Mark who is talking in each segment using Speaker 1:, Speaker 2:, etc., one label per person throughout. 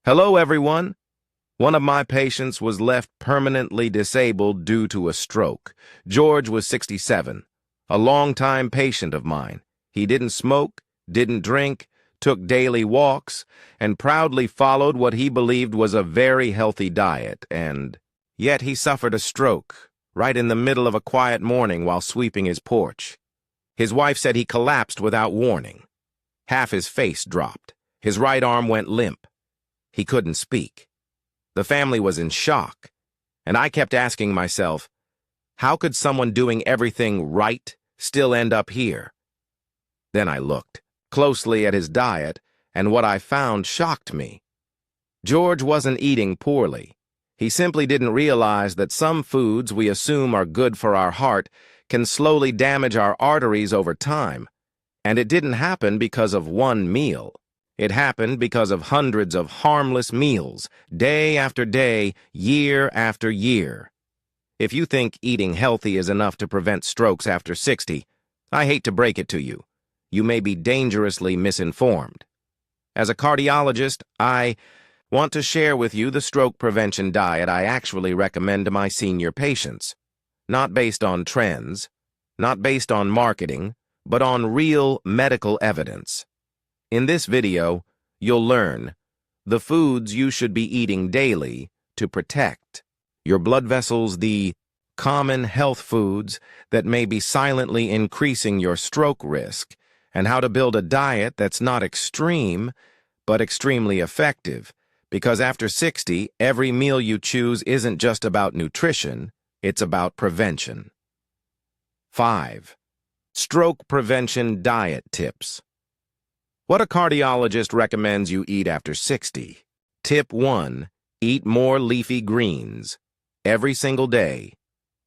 Speaker 1: Hello, everyone. One of my patients was left permanently disabled due to a stroke. George was 67, a longtime patient of mine. He didn't smoke, didn't drink, took daily walks, and proudly followed what he believed was a very healthy diet, and yet he suffered a stroke right in the middle of a quiet morning while sweeping his porch. His wife said he collapsed without warning. Half his face dropped. His right arm went limp. He couldn't speak. The family was in shock, and I kept asking myself, how could someone doing everything right still end up here? Then I looked closely at his diet, and what I found shocked me. George wasn't eating poorly. He simply didn't realize that some foods we assume are good for our heart can slowly damage our arteries over time, and it didn't happen because of one meal. It happened because of hundreds of harmless meals, day after day, year after year. If you think eating healthy is enough to prevent strokes after 60, I hate to break it to you. You may be dangerously misinformed. As a cardiologist, I want to share with you the stroke prevention diet I actually recommend to my senior patients. Not based on trends, not based on marketing, but on real medical evidence. In this video, you'll learn the foods you should be eating daily to protect your blood vessels, the common health foods that may be silently increasing your stroke risk, and how to build a diet that's not extreme, but extremely effective, because after 60, every meal you choose isn't just about nutrition, it's about prevention. 5. Stroke prevention diet tips. What a cardiologist recommends you eat after 60. Tip 1. Eat more leafy greens. Every single day.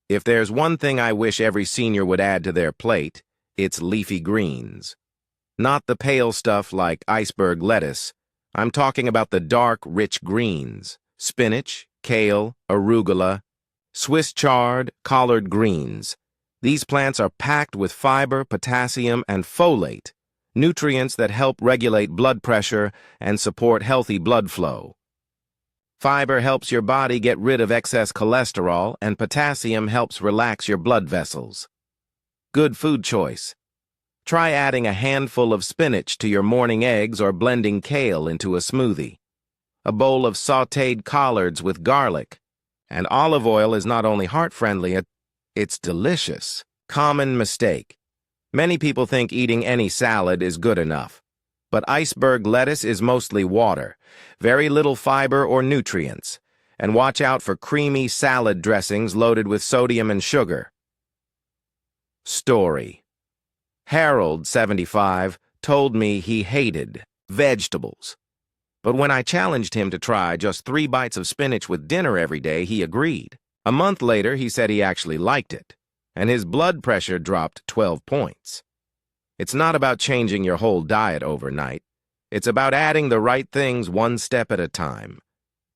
Speaker 1: If there's one thing I wish every senior would add to their plate, it's leafy greens. Not the pale stuff like iceberg lettuce. I'm talking about the dark, rich greens. Spinach, kale, arugula, Swiss chard, collard greens. These plants are packed with fiber, potassium, and folate, nutrients that help regulate blood pressure and support healthy blood flow. Fiber helps your body get rid of excess cholesterol, and potassium helps relax your blood vessels. Good food choice. Try adding a handful of spinach to your morning eggs or blending kale into a smoothie. A bowl of sautéed collards with garlic. And olive oil is not only heart-friendly, it's delicious. Common mistake. Many people think eating any salad is good enough. But iceberg lettuce is mostly water, very little fiber or nutrients, and watch out for creamy salad dressings loaded with sodium and sugar. Story. Harold, 75, told me he hated vegetables. But when I challenged him to try just 3 bites of spinach with dinner every day, he agreed. A month later, he said he actually liked it, and his blood pressure dropped 12 points. It's not about changing your whole diet overnight. It's about adding the right things one step at a time.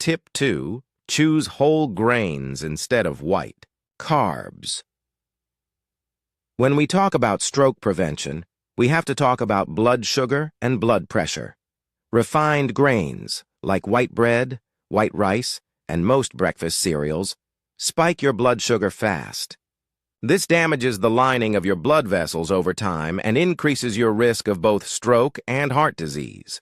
Speaker 1: Tip 2. Choose whole grains instead of white. Carbs. When we talk about stroke prevention, we have to talk about blood sugar and blood pressure. Refined grains, like white bread, white rice, and most breakfast cereals, spike your blood sugar fast. This damages the lining of your blood vessels over time and increases your risk of both stroke and heart disease.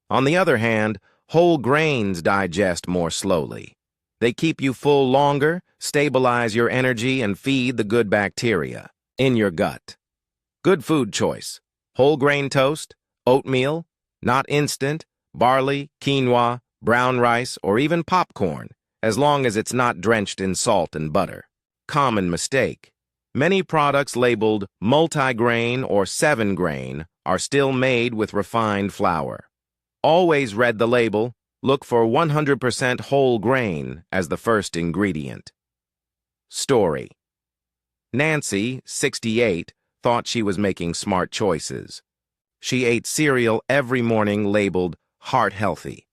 Speaker 1: On the other hand, whole grains digest more slowly. They keep you full longer, stabilize your energy, and feed the good bacteria in your gut. Good food choice. Whole grain toast, oatmeal, not instant, barley, quinoa, brown rice, or even popcorn, as long as it's not drenched in salt and butter. Common mistake. Many products labeled multigrain or 7-grain are still made with refined flour. Always read the label, look for 100% whole grain as the first ingredient. Story. Nancy, 68, thought she was making smart choices. She ate cereal every morning labeled heart healthy.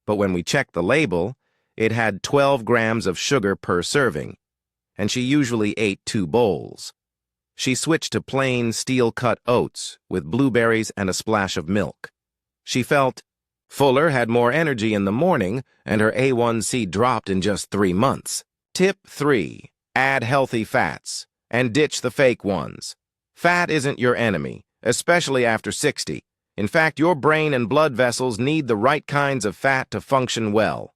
Speaker 1: But when we checked the label, it had 12 grams of sugar per serving, and she usually ate 2 bowls. She switched to plain steel-cut oats with blueberries and a splash of milk. She felt Fuller had more energy in the morning, and her A1C dropped in just 3 months. Tip 3. Add healthy fats, and ditch the fake ones. Fat isn't your enemy, especially after 60. In fact, your brain and blood vessels need the right kinds of fat to function well.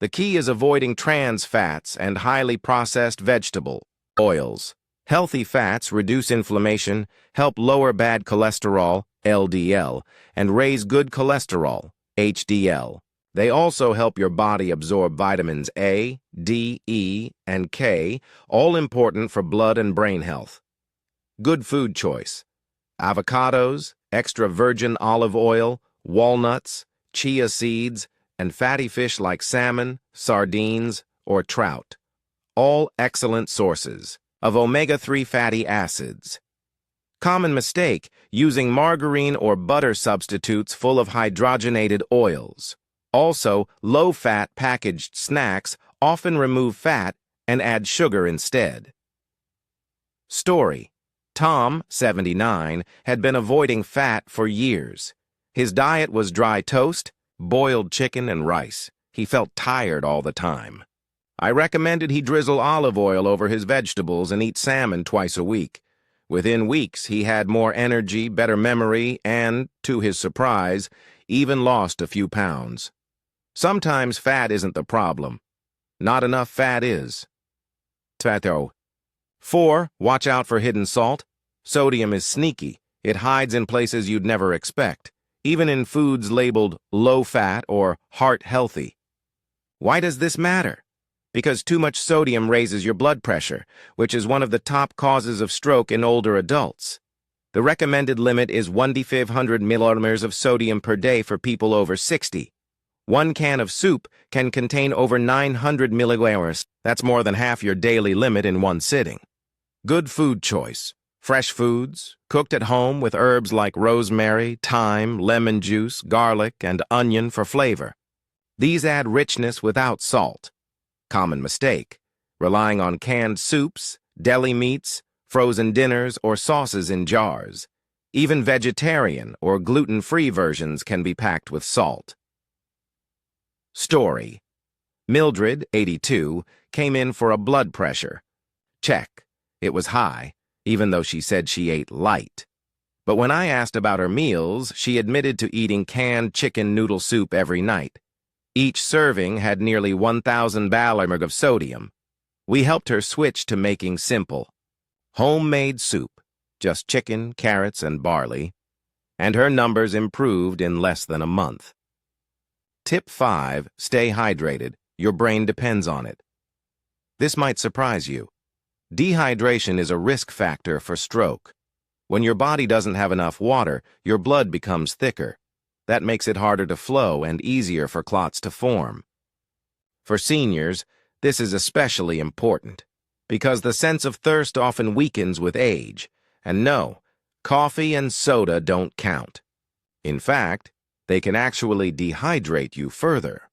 Speaker 1: The key is avoiding trans fats and highly processed vegetable oils. Healthy fats reduce inflammation, help lower bad cholesterol, LDL, and raise good cholesterol, HDL. They also help your body absorb vitamins A, D, E, and K, all important for blood and brain health. Good food choice: avocados, extra virgin olive oil, walnuts, chia seeds, and fatty fish like salmon, sardines, or trout. All excellent sources of omega-3 fatty acids. Common mistake: using margarine or butter substitutes full of hydrogenated oils. Also, low-fat packaged snacks often remove fat and add sugar instead. Story: Tom, 79, had been avoiding fat for years. His diet was dry toast, boiled chicken, and rice. He felt tired all the time. I recommended he drizzle olive oil over his vegetables and eat salmon twice a week. Within weeks, he had more energy, better memory, and, to his surprise, even lost a few pounds. Sometimes fat isn't the problem. Not enough fat is. 4. Watch out for hidden salt. Sodium is sneaky. It hides in places you'd never expect, even in foods labeled low-fat or heart-healthy. Why does this matter? Because too much sodium raises your blood pressure, which is one of the top causes of stroke in older adults. The recommended limit is 1,500 milligrams of sodium per day for people over 60. 1 can of soup can contain over 900 milligrams. That's more than half your daily limit in one sitting. Good food choice: fresh foods, cooked at home with herbs like rosemary, thyme, lemon juice, garlic, and onion for flavor. These add richness without salt. Common mistake: relying on canned soups, deli meats, frozen dinners, or sauces in jars. Even vegetarian or gluten-free versions can be packed with salt. Story: Mildred, 82, came in for a blood pressure. Check. It was high, even though she said she ate light. But when I asked about her meals, she admitted to eating canned chicken noodle soup every night. Each serving had nearly 1,000 milligrams of sodium. We helped her switch to making simple, homemade soup, just chicken, carrots, and barley, and her numbers improved in less than a month. Tip 5. Stay hydrated. Your brain depends on it. This might surprise you. Dehydration is a risk factor for stroke. When your body doesn't have enough water, your blood becomes thicker. That makes it harder to flow and easier for clots to form. For seniors, this is especially important, because the sense of thirst often weakens with age. And no, coffee and soda don't count. In fact, they can actually dehydrate you further.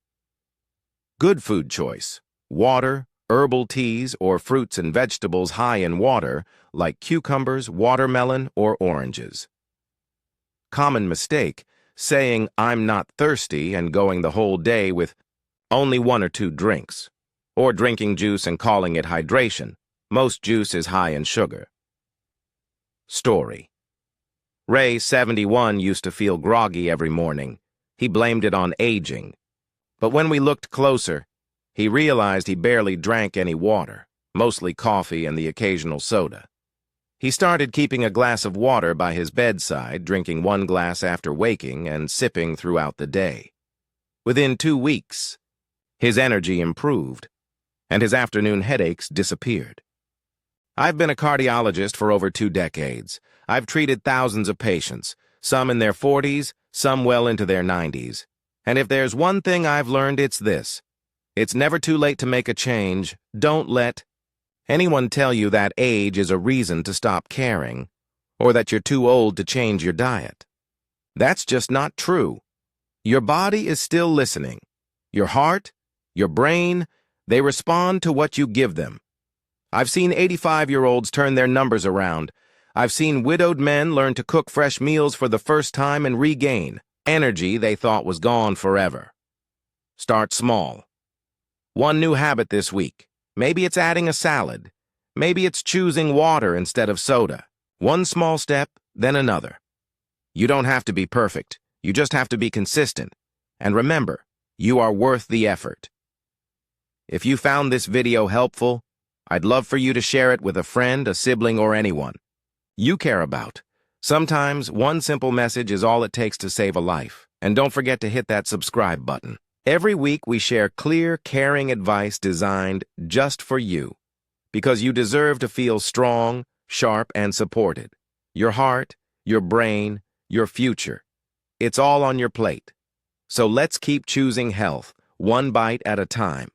Speaker 1: Good food choice: water, herbal teas, or fruits and vegetables high in water, like cucumbers, watermelon, or oranges. Common mistake: saying "I'm not thirsty" and going the whole day with only 1 or 2 drinks, or drinking juice and calling it hydration. Most juice is high in sugar. Story: Ray, 71, used to feel groggy every morning. He blamed it on aging. But when we looked closer, he realized he barely drank any water, mostly coffee and the occasional soda. He started keeping a glass of water by his bedside, drinking 1 glass after waking and sipping throughout the day. Within 2 weeks, his energy improved, and his afternoon headaches disappeared. I've been a cardiologist for over 2 decades. I've treated thousands of patients, some in their 40s, some well into their 90s. And if there's one thing I've learned, it's this: it's never too late to make a change. Don't let anyone tell you that age is a reason to stop caring, or that you're too old to change your diet. That's just not true. Your body is still listening. Your heart, your brain, they respond to what you give them. I've seen 85-year-olds turn their numbers around. I've seen widowed men learn to cook fresh meals for the first time and regain energy they thought was gone forever. Start small. One new habit this week. Maybe it's adding a salad. Maybe it's choosing water instead of soda. One small step, then another. You don't have to be perfect. You just have to be consistent. And remember, you are worth the effort. If you found this video helpful, I'd love for you to share it with a friend, a sibling, or anyone you care about. Sometimes one simple message is all it takes to save a life. And don't forget to hit that subscribe button. Every week we share clear, caring advice designed just for you. Because you deserve to feel strong, sharp, and supported. Your heart, your brain, your future. It's all on your plate. So let's keep choosing health, one bite at a time.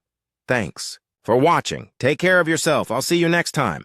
Speaker 1: Thanks for watching. Take care of yourself. I'll see you next time.